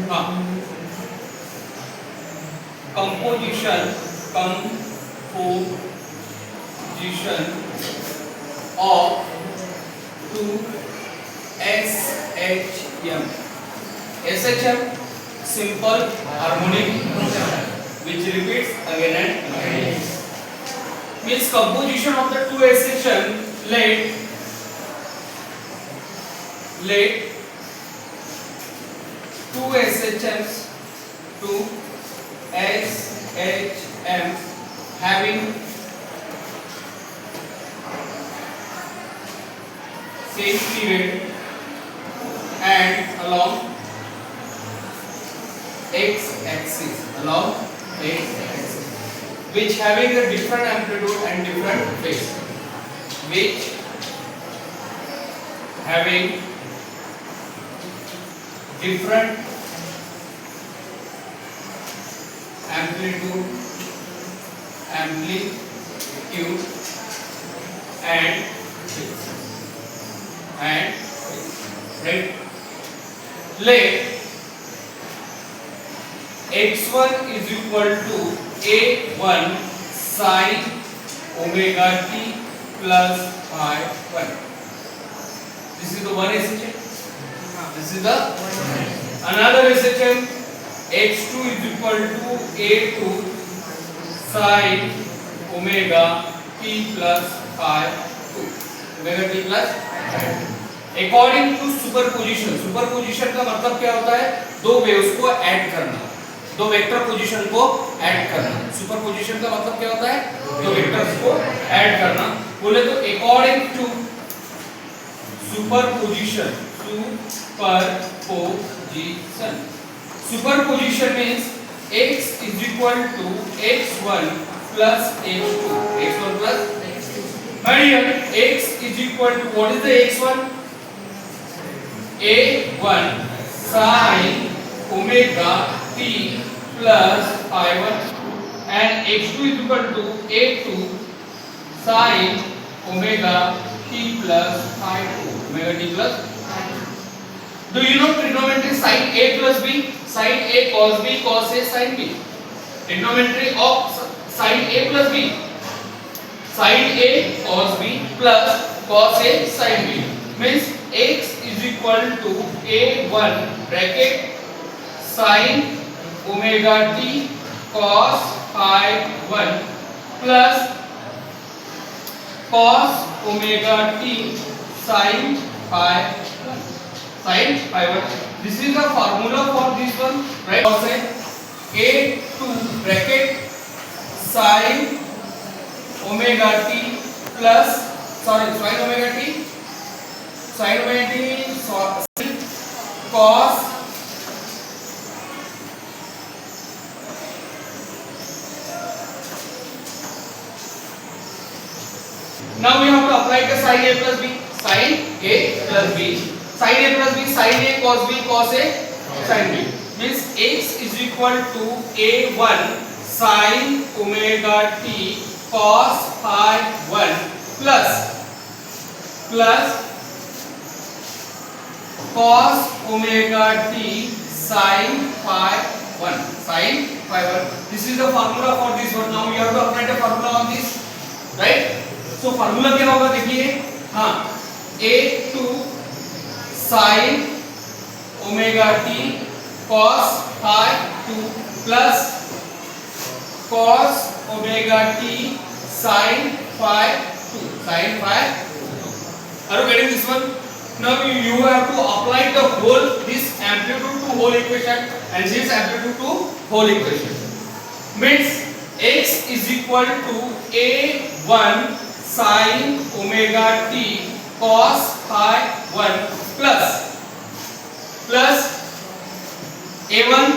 हाँ, composition of two SHM. SHM, simple harmonic which repeats again and again. Means composition of the two SHM. Let two SHMs having same period and along x-axis, which having a different amplitude and different phase, which having different amplitude and phase. Right. Let x1 is equal to a1 sin omega t plus phi 1. This is the one SHM. This is the another SHM. x2 is equal to a2 sin omega t plus phi 2. Omega t plus according to superposition. Superposition का मतलब क्या होता है? दो waves को add करना, दो vector position को ऐड करना. सुपरपोजिशन का मतलब क्या होता है? दो वेक्टर्स को ऐड करना. बोले तो according to superposition. Superposition means x is equal to x1 plus x2. x1 plus my dear, x is equal to what is the x1? a1 sin omega t plus phi 1 and x2 is equal to a2 sin omega t plus phi 2. Omega t plus phi 2. Do you know trigonometry sin a plus b? Sin a cos b cos a sin b. Trigonometry of sin a plus b. Sin a cos b plus cos a sin b means x is equal to a1 bracket sin omega t cos phi 1 plus cos omega t sin phi 1. This is the formula for this one, right? Cos a2 bracket sin omega t plus sin omega t cos now we have to apply the sin a plus b. Sin a plus b sin a plus b sin a cos b cos a sin b means x is equal to a1 sin omega t cos phi 1 plus cos omega t sin phi 1. This is the formula for this one. Now we have to apply the formula on this, right? So formula क्या होगा देखिए. हाँ, a2 sin omega t cos phi 2 plus cos omega t sin phi 2. Are you getting this one? Now you have to apply the whole this amplitude to whole equation and this amplitude to whole equation. Means x is equal to a1 sin omega t cos phi 1 plus a1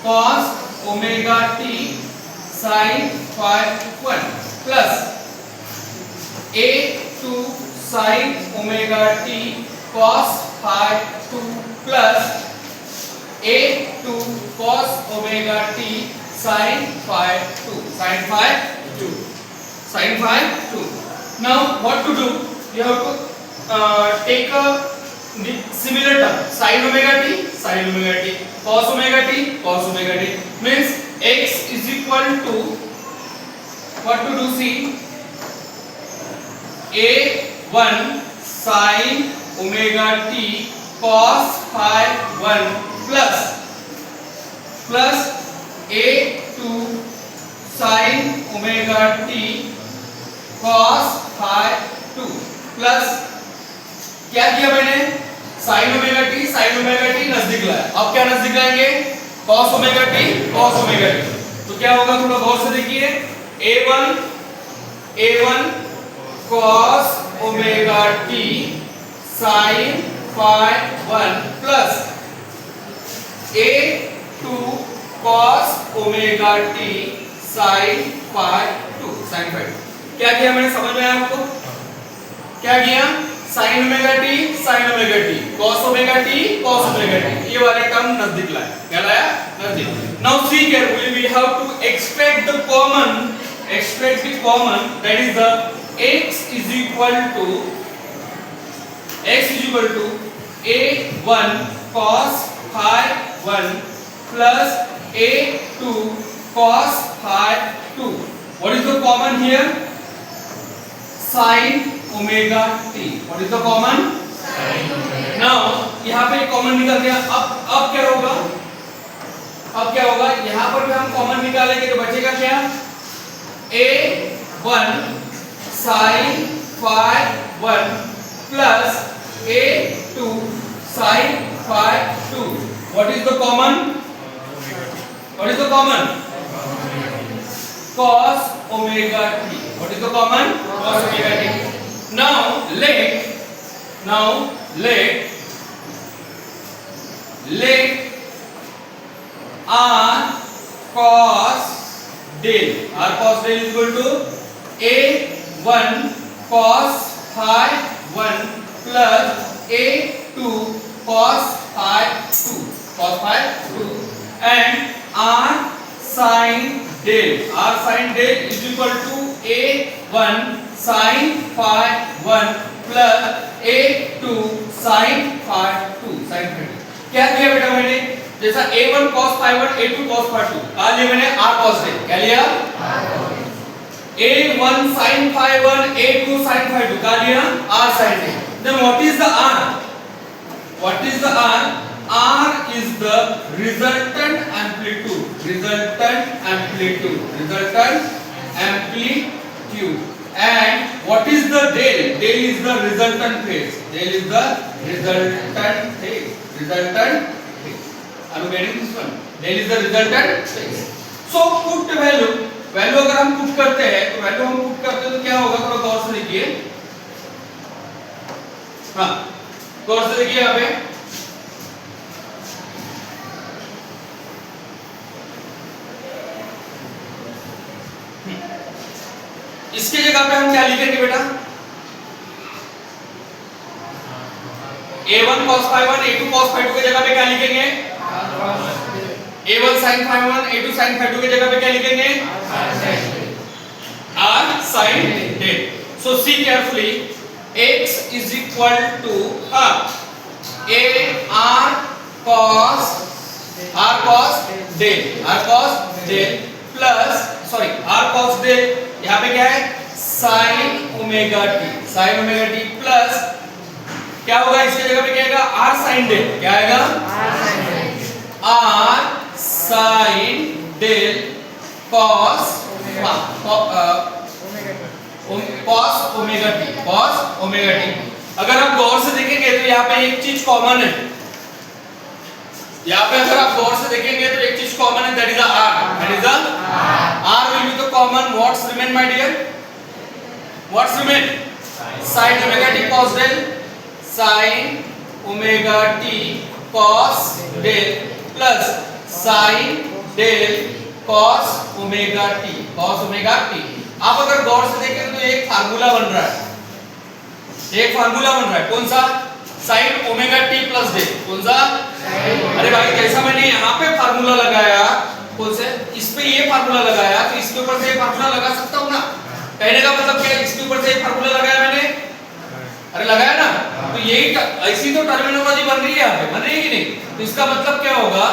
cos omega t sin phi 1 plus a2 sin omega t cos phi 2 plus a2 cos omega t sin phi 2. Now what to do? You have to take a similar term sin omega t sin omega t, cos omega t, cos omega t means x is equal to what to do, see a1 sin omega t cos phi 1 plus a2 sin omega t cos phi 2 plus क्या किया मैंने, sin omega t नजदीक लाया। अब क्या नजदीक लाएंगे, cos omega t। तो क्या होगा, थोड़ा गौर से देखिए, a1 cos omega t sin phi 1 plus a2 cos omega t sin phi 2 sin phi 2। क्या किया मैंने, समझ में आया आपको, क्या किया, sin omega t cos omega t ये वाले टर्म नजदीक लाया, क्या लाया, नजदीक। Now see carefully, we have to extract the common, that is the x is equal to a1 cos phi 1 plus a2 cos phi 2। what is the common here, sin omega t। what is the common, now यहाँ पे common निकल गया। अब क्या होगा, यहाँ पर भी हम कॉमन निकालेंगे तो बचेगा क्या, a1 sin phi 1 plus a2 sin phi 2। what is the common, cos omega t। what is the common, cos omega t। now let r cos del is equal to a1 cos phi 1 plus a2 cos phi 2 and r sin del is equal to a1 sin phi 1 plus a2 sin phi 2 क्या किया बेटा मैंने, जैसा a1 cos phi 1 a2 cos phi 2 का लिया मैंने r cos del, क्या लिया, a1 sin phi 1 a2 sin phi 2 का लिया r sin del। then what is the r, r is the resultant amplitude and what is the del is the resultant phase, are you getting this one, del is the resultant phase। so put value अगर हम put करते हैं तो क्या होगा, थोड़ा गौर से देखिए, हाँ गौर से देखिए यहाँ पे, इसके जगह पे हम क्या लिखेंगे बेटा, a1 cos phi 1 a2 cos phi 2 के जगह पे क्या लिखेंगे, a1 sin phi 1 a2 sin phi 2 के जगह पे क्या लिखेंगे, r sin del। so see carefully, x is equal to a r cos del plus r cos del, यहाँ पे क्या है, sin ओमेगा t प्लस क्या होगा, इसके जगह पे क्या आएगा, r sin del, क्या आएगा, r sin del cos omega t। अगर आप गौर से देखेंगे तो यहाँ पे एक चीज कॉमन है, अगर आप गौर से देखेंगे तो एक चीज कॉमन है, that is the r, r will be the common, what's remain my dear, sin omega t cos del, sin omega t cos del plus sin del cos omega t। आप अगर गौर से देखें तो एक फार्मूला बन रहा है, कौन सा, sin omega t plus del, कौन सा, अरे भाई जैसा मैंने यहाँ पे फार्मूला लगाया, कौन से, इस पे ये फार्मूला लगाया तो इसके ऊपर से ये फार्मूला लगा सकता हूँ ना, कहने का मतलब क्या है, इसके ऊपर से ये फार्मूला लगाया मैंने, अरे लगाया ना, तो यही ऐसी तो टर्मिनोलॉजी बन रही है यहाँ पे, बन रही है कि नहीं? तो इसका मतलब क्या होगा,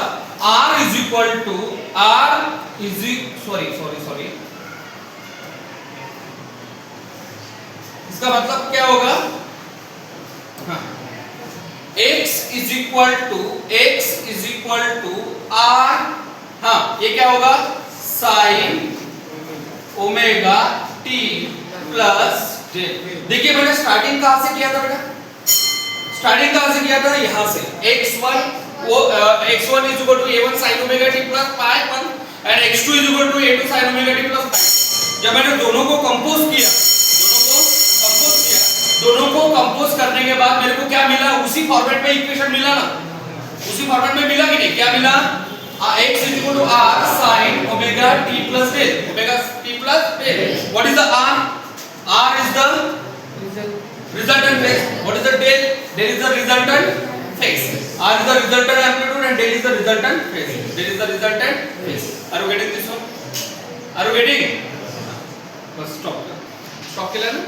R is equal to sorry इसका मतलब क्या होगा, हाँ, x is equal to R, हाँ ये क्या होगा, sine omega t plus j। देखिए मैंने स्टार्टिंग कहां से किया था बेटा, स्टार्टिंग कहां से किया था, यहां से x1 वो x1 is equal to a1 sin omega t plus pi 1 and x2 is equal to a2 sin omega t plus pi। जब मैंने दोनों को कंपोज किया, दोनों को कंपोज करने के बाद मेरे को क्या मिला, उसी फॉर्मेट में इक्वेशन मिला ना, उसी फॉर्मेट में मिला कि नहीं, क्या मिला, x is equal to r sin omega t plus del, omega t plus del। what is the r is the resultant phase, what is the del is the resultant phase, r is the resultant amplitude and del is the resultant phase, are you getting this one, are you getting, bus stop केलं ना।